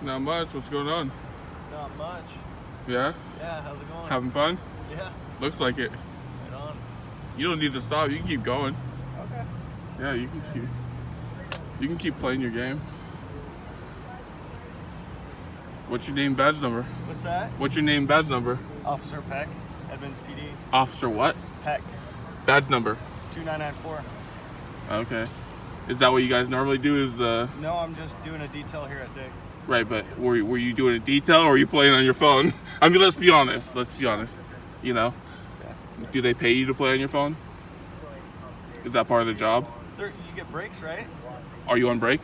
Not much. What's going on? Not much. Yeah? Yeah, how's it going? Having fun? Yeah. Looks like it. Right on. You don't need to stop. You can keep going. Okay. Yeah, you can keep playing your game. What's your name, badge number? What's that? What's your name, badge number? Officer Peck, Edmonds PD. Officer what? Peck, Badge number. 2994. Okay. Is that what you guys normally do? Is No, I'm just doing a detail here at Dick's. Right, but were you doing a detail or were you playing on your phone? I mean, let's be honest. You know, Yeah. do they pay you to play on your phone? Is that part of the job? You get breaks, right? Are you on break?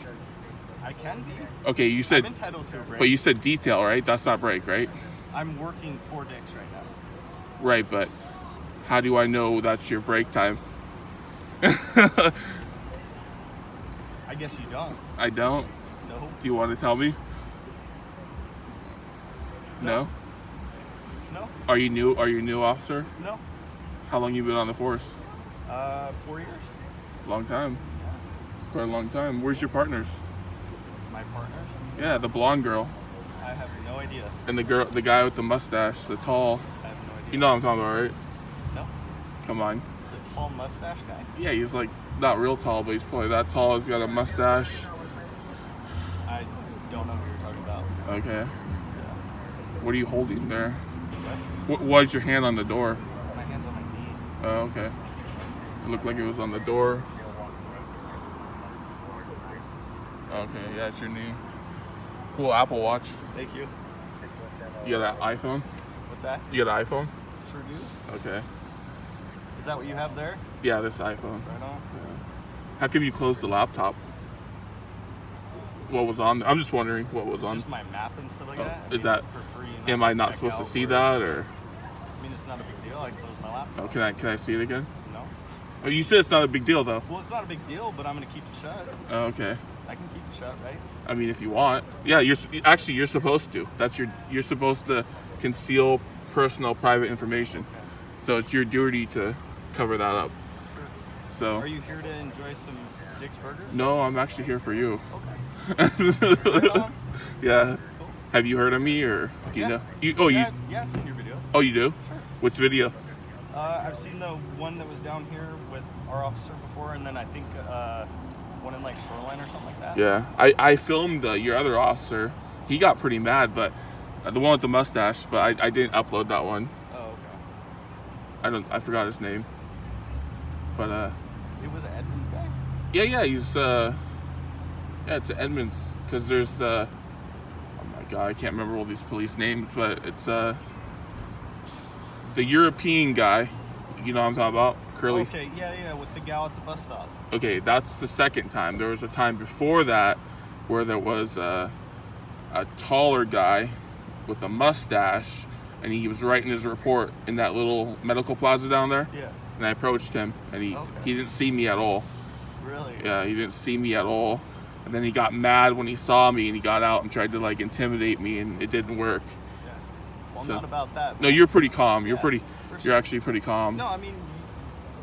I can be. Okay, you said, I'm entitled to a break. but you said detail, right? That's not break, right? I'm working for Dick's right now. Right, but how do I know that's your break time? I guess you don't. I don't. No. Do you want to tell me? No? No. Are you new? Are you a new officer? No. How long you been on the force? 4 years. Long time. It's quite a long time. Where's your partners? My partners? Yeah, the blonde girl I have no idea. and the guy with the mustache, the tall. I have no idea. You know what I'm talking about, right? No. Come on. The tall mustache guy? Yeah, he's like not real tall, but he's probably that tall. He's got a mustache. I don't know who you're talking about. Okay. Yeah. What are you holding there? What? Why's your hand on the door? My hand's on my knee. Oh, okay. It looked like it was on the door. Okay, yeah, it's your knee. Cool Apple Watch. Thank you. You got an iPhone? What's that? You got an iPhone? Sure do. Okay. Is that what you have there? Yeah, this iPhone. Right on. How come you closed the laptop? What was on? I'm just wondering what was on. Just my map and stuff like Oh, that. is that? For free? Am I not supposed to see that, or? I mean, it's not a big deal. I closed my laptop. Oh, can I see it again? No. Oh, you said it's not a big deal though. Well, it's not a big deal, but I'm gonna keep it shut. Oh, okay. I can keep it shut, right? I mean, if you want. Yeah, you're supposed to. You're supposed to conceal personal, private information. So it's your duty to cover that up. Sure. So. Are you here to enjoy some Dick's Burgers? No, I'm actually here for you. Okay. Right on. Yeah. Cool. Have you heard of me, or do you Yeah. know? Yeah, I've seen your video. Oh, you do? Sure. Which video? I've seen the one that was down here with our officer before, and then I think one in like Shoreline or something like that. Yeah, I filmed your other officer. He got pretty mad, but the one with the mustache. But I didn't upload that one. Oh, okay. I forgot his name. But It was an Edmonds guy? yeah, he's it's Edmonds, because there's oh my god, I can't remember all these police names, but it's the European guy. You know what I'm talking about? Curly. Okay, yeah, with the gal at the bus stop. Okay, that's the second time. There was a time before that where there was a taller guy with a mustache, and he was writing his report in that little medical plaza down there. Yeah. And I approached him, and he didn't see me at all. Really? Yeah, he didn't see me at all. And then he got mad when he saw me, and he got out and tried to like intimidate me, and it didn't work. Yeah. Well, So- not about that. No, you're pretty calm. You're Yeah, pretty. for sure. You're actually pretty calm. No, I mean,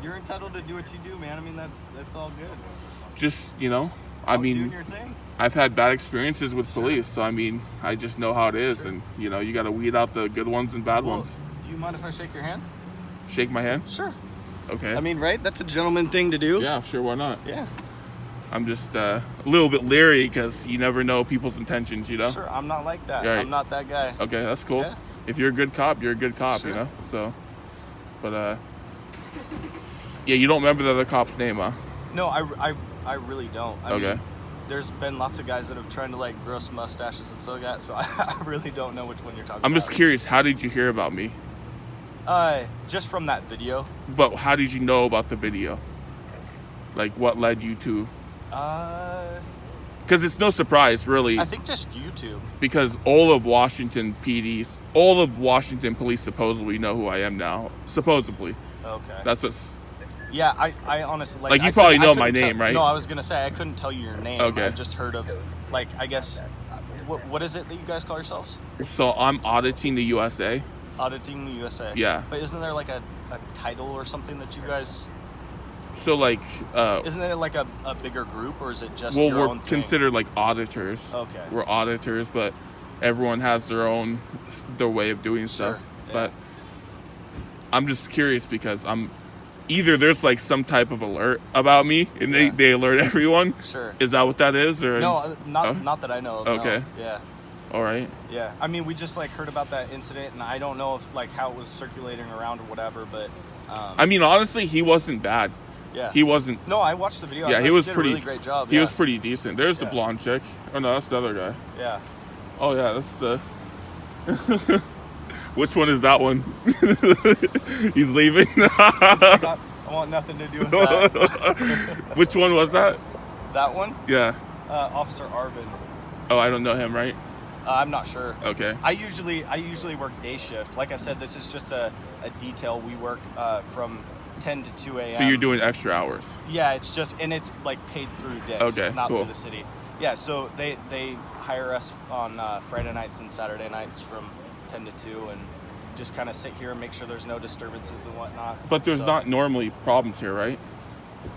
you're entitled to do what you do, man. I mean, that's all good. Just I Doing mean, your thing. I've had bad experiences with police, so I mean, I just know how it is, Sure. and you got to weed out the good ones and bad Well, ones. do you mind if I shake your hand? Shake my hand. Sure. Okay. I mean, right? That's a gentleman thing to do. Yeah, sure. Why not? Yeah. I'm just a little bit leery because you never know people's intentions, Sure. I'm not like that. Right. I'm not that guy. Okay, that's cool. Yeah. If you're a good cop, you're a good cop, Sure. So, but yeah, you don't remember the other cop's name, huh? No, I really don't. I Okay. mean, there's been lots of guys that have tried to like gross mustaches and stuff like that, so I really don't know which one you're talking about. I'm just curious. How did you hear about me? Just from that video. But how did you know about the video? Like, what led you to? Because it's no surprise, really. I think just YouTube. Because all of Washington police supposedly know who I am now. Supposedly. Okay. That's what's. Yeah, I honestly Like, you I probably couldn't- know I my couldn't name, right? No, I was gonna say I couldn't tell you your name. Okay. I just heard of, like, I guess, what is it that you guys call yourselves? So I'm auditing the USA. Auditing the USA. Yeah. But isn't there like a title or something that you guys So like, Isn't it like a bigger group, or is it just well, your we're own thing? considered like auditors. Okay. We're auditors, but everyone has their way of doing stuff. Yeah. But I'm just curious because either there's like some type of alert about me, and they alert everyone. Sure. Is that what that is, or No, not that I know of. Okay. No. Yeah. All right. Yeah. I mean, we just like heard about that incident, and I don't know if like how it was circulating around or whatever, but. I mean, honestly, he wasn't bad. Yeah. He wasn't. No, I watched the video. Yeah, he was pretty. Did a really great job. He was pretty decent. There's the Yeah. blonde chick. Oh no, that's the other guy. Yeah. Oh yeah, that's the. Which one is that one? He's leaving. I want nothing to do with that. Which one was that? That one? Yeah. Officer Arvin. Oh, I don't know him, right? I'm not sure. Okay. I usually work day shift. Like I said, this is just a detail. We work from 10 to 2 a.m. So you're doing extra hours. Yeah, it's like paid through days, Okay, not cool. through the city. Yeah, so they hire us on Friday nights and Saturday nights from 10 to 2 and just kind of sit here and make sure there's no disturbances and whatnot. But there's not normally problems here, right?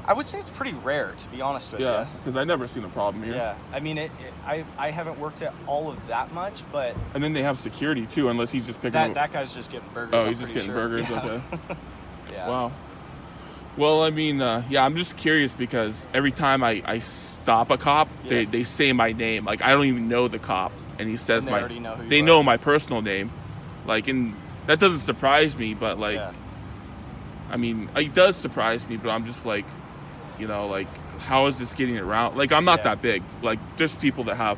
I would say it's pretty rare, to be honest with Yeah, you. because I never seen a problem here. Yeah, I mean, I haven't worked at all of that much, but And then they have security too, unless he's just picking up. that guy's just getting burgers. Oh, I'm he's just pretty getting sure. burgers. Yeah. Okay. Yeah. Wow. Well, I mean, yeah, I'm just curious because every time I stop a cop, Yeah. they say my name. Like I don't even know the cop, and he says And they already know who you they are. know my personal name. Like, and that doesn't surprise me, but like, Yeah. I mean, it does surprise me, but I'm just like, like, how is this getting around? Like, I'm not Yeah. that big. Like, there's people that have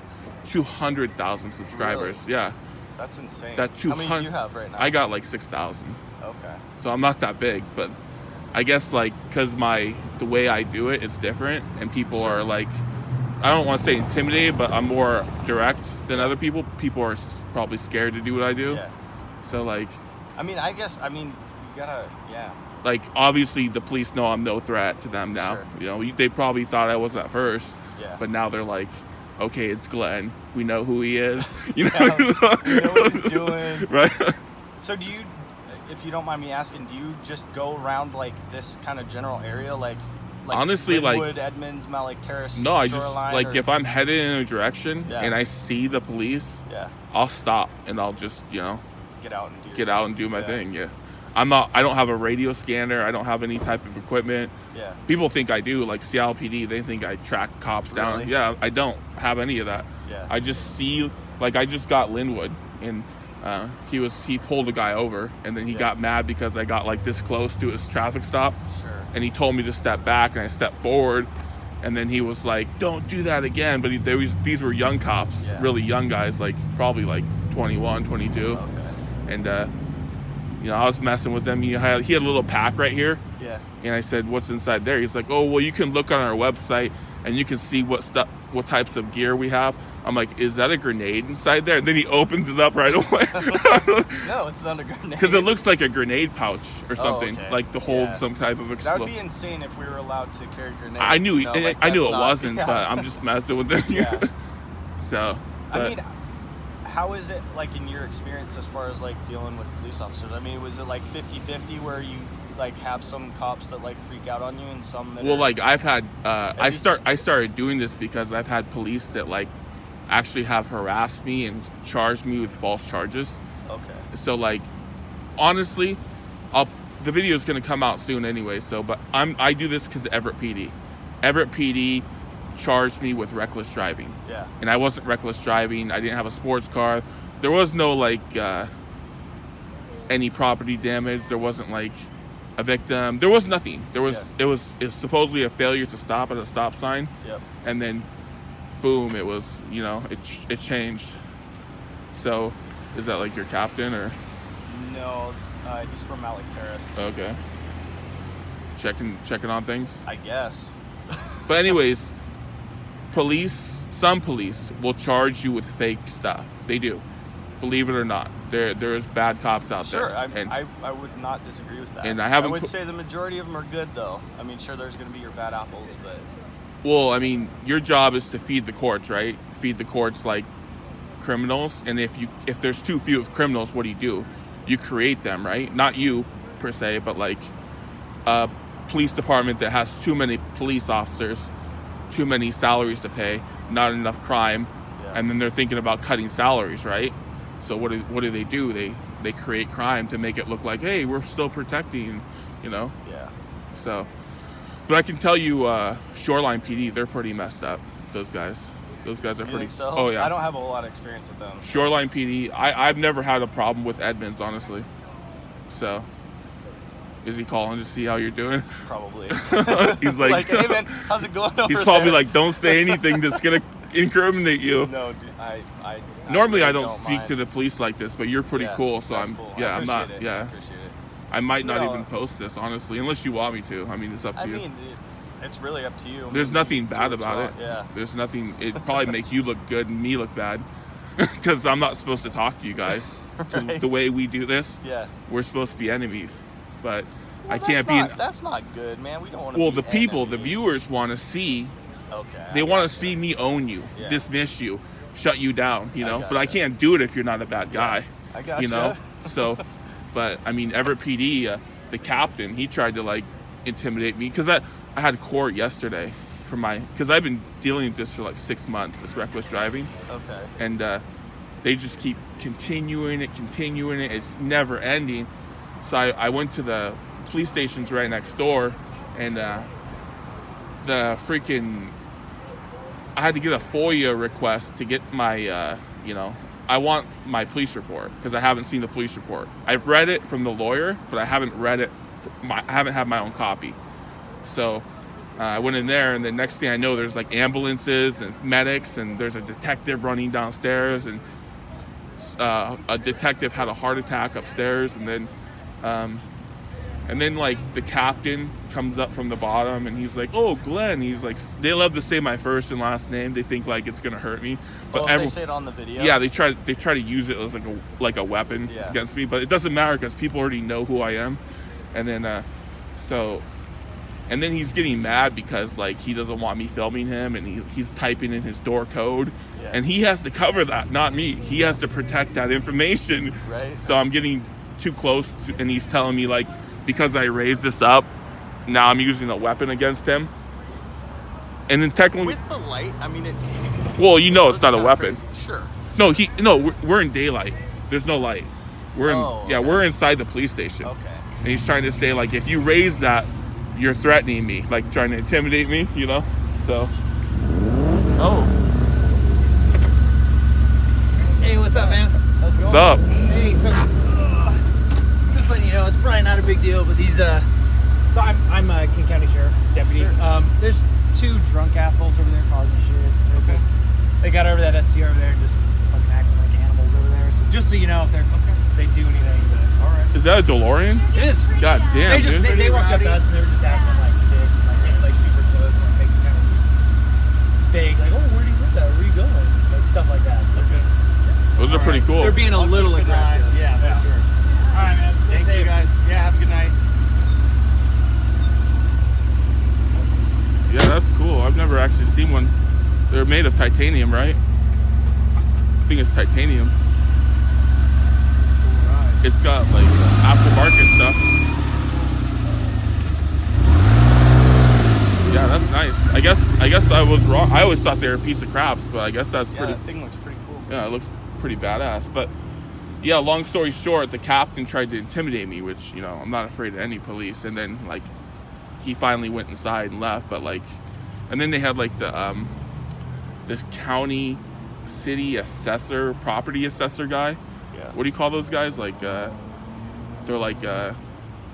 200,000 subscribers. Really? Yeah, That's insane. that How many 200. do you have right now? I got like 6,000. Okay. So I'm not that big, but I guess like because the way I do it, it's different, and people Sure. are like, I don't want to say intimidated, but I'm more direct than other people. People are probably scared to do what I do. Yeah. So like, I mean, you gotta, yeah. like obviously the police know I'm no threat to them now. Sure. They probably thought I was at first, Yeah. but now they're like, okay, it's Glenn. We know who he is. You know, Yeah, we know what he's doing. right? So do you, if you don't mind me asking, do you just go around like this kind of general area, like Honestly, like- Linwood, Edmonds, Mount Lake Terrace, No, I just Shoreline, like or- if I'm headed in a direction Yeah. and I see the police, yeah, I'll stop and I'll just get out and do your get thing. out and do my Yeah. thing. Yeah, I don't have a radio scanner. I don't have any type of equipment. Yeah. People think I do, like Seattle PD. They think I track cops down. Really? Yeah, I don't have any of that. Yeah. I just see, like, I just got Linwood, and he pulled a guy over, and then he Yeah. got mad because I got like this close to his traffic stop, Sure. and he told me to step back, and I stepped forward, and then he was like, "Don't do that again." But these were young cops, Yeah. really young guys, like probably like 21, 22, Okay. and I was messing with them. He had a little pack right here. Yeah. And I said, "What's inside there?" He's like, "Oh, well, you can look on our website and you can see what types of gear we have." I'm like, "Is that a grenade inside there?" And then he opens it up right away No, it's not a grenade. because it looks like a grenade pouch or something, okay. like to hold Yeah. some type of That would explosive. be insane if we were allowed to carry grenades. I knew you know, like, I knew that's it not- wasn't, yeah. but I'm just messing with them. Yeah. So, I but- mean, how is it like in your experience as far as like dealing with police officers? I mean, was it like 50-50 where you like have some cops that like freak out on you and some that well, are, like I've had I least- started doing this because I've had police that like actually have harassed me and charged me with false charges. okay. So like, honestly, the video is gonna come out soon anyway. So, but I do this because Everett PD charged me with reckless driving, Yeah. and I wasn't reckless driving. I didn't have a sports car. There was no like any property damage. There wasn't like a victim. There was nothing. There was Yeah. it was supposedly a failure to stop at a stop sign, Yep. and then boom, it was it changed. So, is that like your captain or? No, he's from Mount Lake Terrace. Okay. Checking on things. I guess. But anyways, some police will charge you with fake stuff. They do. Believe it or not. There's bad cops out Sure, there. I would not disagree with that. And I haven't would put- say the majority of them are good though. I mean, sure, there's going to be your bad apples, but Well, I mean, your job is to feed the courts, right? Feed the courts like criminals. And if there's too few of criminals, what do? You create them, right? Not you per se, but like police department that has too many police officers, too many salaries to pay, not enough crime, and then they're thinking about cutting salaries, right? So what do? They create crime to make it look like, hey, we're still protecting, you know? Yeah. So, but I can tell you, Shoreline PD, they're pretty messed up. Those guys are You pretty. think so? Oh yeah. I don't have a whole lot of experience with them. Shoreline PD, I've never had a problem with Edmonds, honestly. So, is he calling to see how you're doing? Probably. He's like, hey man, how's it going over he's probably there? like, don't say anything that's gonna incriminate you. No, dude, I Normally really I don't speak mind. to the police like this, but you're pretty cool, so that's I'm cool. yeah, I I'm not appreciate it. yeah. I appreciate it. I might not No. even post this, honestly, unless you want me to. I mean, it's up to you. mean, it's really up to you. There's nothing You do bad what you about it. want. Yeah. There's nothing. It'd probably make you look good and me look bad, because I'm not supposed to talk to you guys. Right. The way we do this, Yeah. we're supposed to be enemies, but Well, I can't That's not good, man. We don't want to. Well, be the people, the enemies. viewers want to see. Okay. They want to see me own you, Yeah. dismiss you, shut you down. You I know, but I gotcha. can't do it if you're not a bad guy. I gotcha. You know, so, but I mean, Everett PD, the captain, he tried to like intimidate me because I had court yesterday for because I've been dealing with this for like 6 months, this reckless driving, Okay. and they just keep continuing it. It's never ending. So I went to the police stations right next door, and the freaking I had to get a FOIA request to get my I want my police report because I haven't seen the police report. I've read it from the lawyer, but I haven't read it. I haven't had my own copy. So I went in there, and the next thing I know, there's like ambulances and medics, and there's a detective running downstairs, and a detective had a heart attack upstairs, and then like the captain comes up from the bottom, and he's like, "Oh, Glenn." He's like, they love to say my first and last name. They think like it's gonna hurt me, but They say it on the video. yeah, they try to use it as like a weapon against me, but it doesn't matter because people already know who I am. And then and then he's getting mad because like he doesn't want me filming him, and he's typing in his door code, and he has to cover that, not me. He has to protect that information. Right. So I'm getting too close, and he's telling me like, because I raised this up, now I'm using a weapon against him. And then technically, With the light, I mean, well, you know, it's not a kinda weapon. crazy. Sure. No, we're in daylight. There's no light. We're okay. we're inside the police station. Okay. And he's trying to say like, if you raise that, you're threatening me, like trying to intimidate me, you know? So. Oh. Hey, what's up, man? How's it going? What's up? Hey, so just letting you know, it's probably not a big deal, but these so I'm a King County Sheriff deputy. Sure. There's 2 drunk assholes over there causing shit. They got over that ST over there, just fucking acting like animals over there. So just so you know, if they do anything, but all right. Is that a DeLorean? It is. God damn, dude. They walked up to us and they were just acting like dicks, like super close, and making kind of big, like, oh, where do you live at? Where are you going? Like stuff like that. So just Those are pretty cool. they're being a little aggressive. Yeah, for sure. All right, man. Thank you guys. Yeah. Have a good night. Yeah, that's cool. I've never actually seen one. They're made of titanium, right? I think it's titanium. It's got like aftermarket stuff. Yeah, that's nice. I guess I was wrong. I always thought they were a piece of craps, but I guess that's pretty. That thing looks pretty cool. Yeah, it looks pretty badass. But yeah, long story short, the captain tried to intimidate me, which, you know, I'm not afraid of any police. And then like he finally went inside and left. But like, and then they had like the this county city assessor, property assessor guy. Yeah. What do you call those guys? Like they're like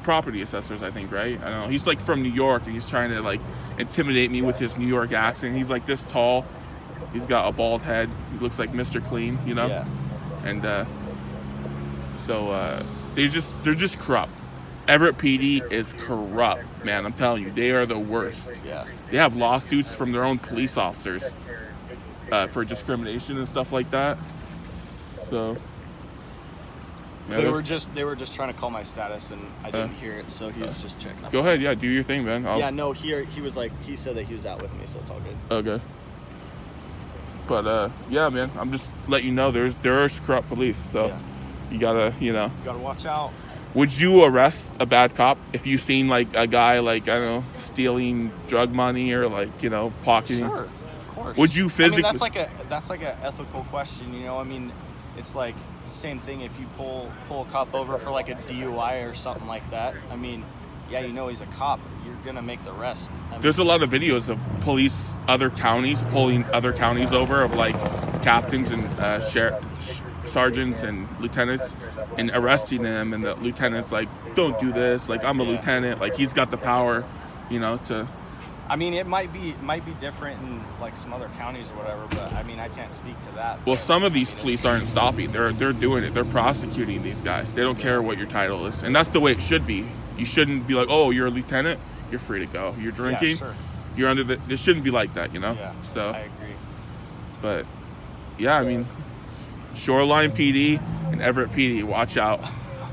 property assessors, I think, right? I don't know. He's like from New York, and he's trying to like intimidate me with his New York accent. He's like this tall. He's got a bald head. He looks like Mr. Clean, you know? Yeah. And so they're just corrupt. Everett PD is corrupt, man. I'm telling you, they are the worst. Yeah. They have lawsuits from their own police officers for discrimination and stuff like that. So yeah, They were just trying to call my status, and I didn't hear it, so he was just checking. go ahead, yeah, do your thing, man. Yeah, no, he was like, he said that he was out with me, so it's all good. Okay. But yeah, man, I'm just letting you know there is corrupt police, so Yeah. you gotta, you know. You gotta watch out. Would you arrest a bad cop if you seen like a guy like, I don't know, stealing drug money or like, you know, pocketing? Sure, of course. Would you physically? I mean, that's like a ethical question, you know. I mean, it's like same thing if you pull a cop over for like a DUI or something like that. I mean, yeah, you know he's a cop. You're gonna make the arrest. There's a lot of videos of police, other counties pulling other counties over, of like captains and sergeants and lieutenants, and arresting them, and the lieutenant's like, don't do this, like I'm a lieutenant, like he's got the power, you know, to. I mean, it might be different in like some other counties or whatever, but I mean, I can't speak to that. Well, but, some of these police aren't stopping. They're doing it. They're prosecuting these guys. They don't care what your title is, and that's the way it should be. You shouldn't be like, oh, you're a lieutenant, you're free to go. You're drinking, yeah, sure. You're under the. It shouldn't be like that, you know. Yeah, so I agree. But yeah, I mean, Shoreline PD and Everett PD, watch out.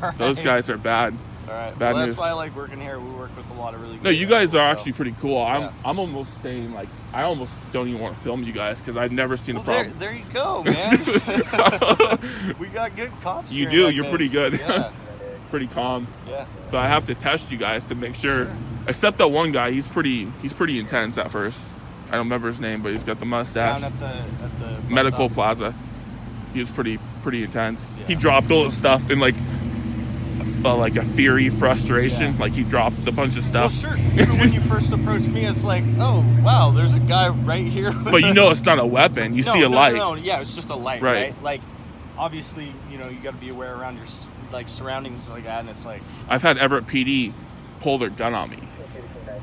Right. Those guys are bad. All right. Bad Well, news. that's why I like working here. We work with a lot of really good No, you guys people, are so. actually pretty cool. I'm Yeah. I'm almost saying like I almost don't even want to film you guys because I've never seen a Well, problem. there you go, man. We got good cops. You here do. like You're this. pretty good. Yeah. Pretty calm. Yeah. But I have to test you guys to make sure. Except that one guy, he's pretty intense at first. I don't remember his name, but he's got the mustache. Down at the bus Medical stop. Plaza. He was pretty intense. Yeah. He dropped all his stuff in like a fury, frustration. Yeah. Like he dropped a bunch of Well, stuff. sure. Even when you first approached me, it's like, oh wow, there's a guy right here. But you know it's not a weapon. You see a light. No, yeah, it's just a light, Right. right? Like, obviously, you know, you got to be aware around your like surroundings like that, and it's like. I've had Everett PD pull their gun on me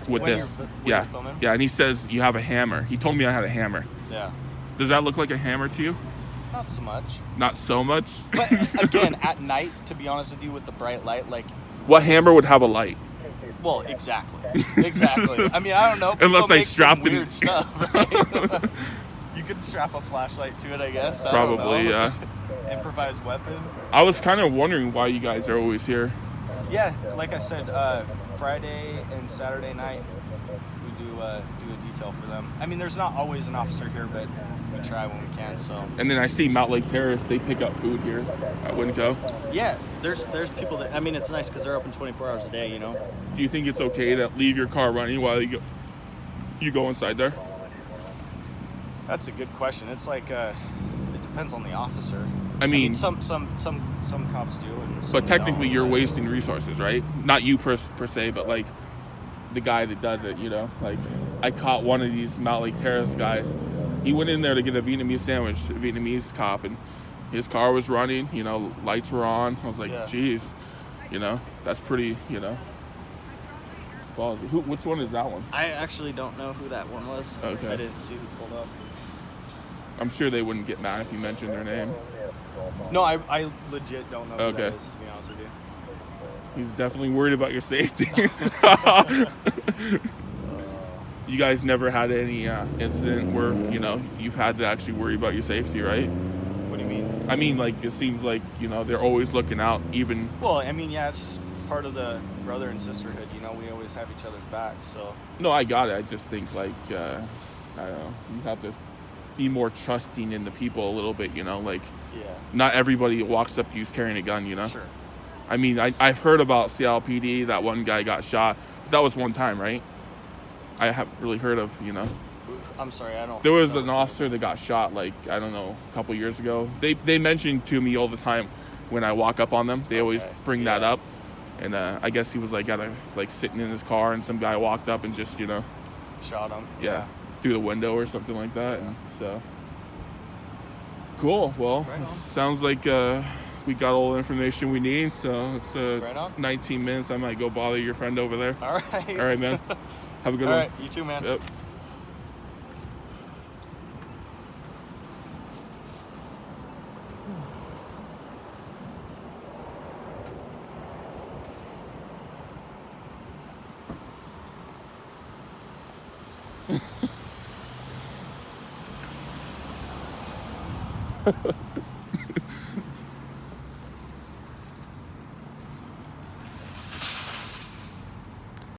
with When this. you're Yeah, filming? yeah, and he says you have a hammer. He told me I had a hammer. Yeah. Does that look like a hammer to you? Not so much. Not so much. But again, at night, to be honest with you, with the bright light, like. What hammer would have a light? Well, exactly. I mean, I don't know. Unless People I make some strapped it in- weird stuff. Right? You could strap a flashlight to it, I guess. I don't Probably, know. yeah. Improvised weapon. I was kind of wondering why you guys are always here. Yeah, like I said, Friday and Saturday night we do a detail for them. I mean, there's not always an officer here, but we try when we can. So. And then I see Mount Lake Terrace. They pick up food here at Winco. Yeah, there's people that. I mean, it's nice because they're open 24 hours a day. You know. Do you think it's okay to leave your car running while you go inside there? That's a good question. It's like it depends on the officer. I mean some cops do, and some but technically don't. you're wasting resources, right? Not you per se, but like the guy that does it, you know? Like I caught one of these Mount Lake Terrace guys. He went in there to get a Vietnamese sandwich, a Vietnamese cop, and his car was running, you know, lights were on. I was like, Yeah. geez, you know, that's pretty, you know. Ballsy. Which one is that one? I actually don't know who that one was. Okay. I didn't see who pulled up. I'm sure they wouldn't get mad if you mentioned their name. No, I legit don't know who Okay. that is, to be honest with you. He's definitely worried about your safety. You guys never had any incident where, you know, you've had to actually worry about your safety, right? What do you mean? I mean, like, it seems like, you know, they're always looking out, even... Well, I mean, yeah, it's just part of the brother and sisterhood. You know, we always have each other's backs, so. No, I got it. I just think, like, I don't know, you have to be more trusting in the people a little bit, you know? Like, Yeah. not everybody walks up to you carrying a gun, you know? Sure. I mean, I've heard about CLPD, that one guy got shot. But that was one time, right? I haven't really heard of, you know. I'm sorry, I don't. There was know an what officer that got shot, like, I don't know, a couple years ago. They mention to me all the time when I walk up on them. They always Okay, bring that yeah. up. And I guess he was like sitting in his car, and some guy walked up and just, you know, Shot him. yeah, through the window or something like that. And so cool. Well, Right on. sounds like we got all the information we need. So it's Right on. 19 minutes. I might go bother your friend over there. All right. All right, man. Have a good All one. right, you too, man. Yep.